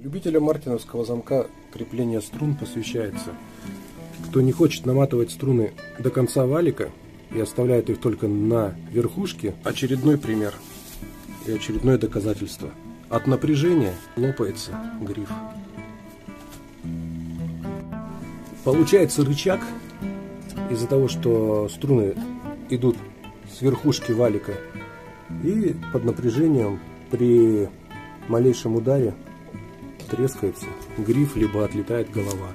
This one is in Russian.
Любителям мартиновского замка крепление струн посвящается. Кто не хочет наматывать струны до конца валика и оставляет их только на верхушке, очередной пример и очередное доказательство. От напряжения лопается гриф. Получается рычаг из-за того, что струны идут с верхушки валика, и под напряжением при малейшем ударе трескается гриф, либо отлетает голова.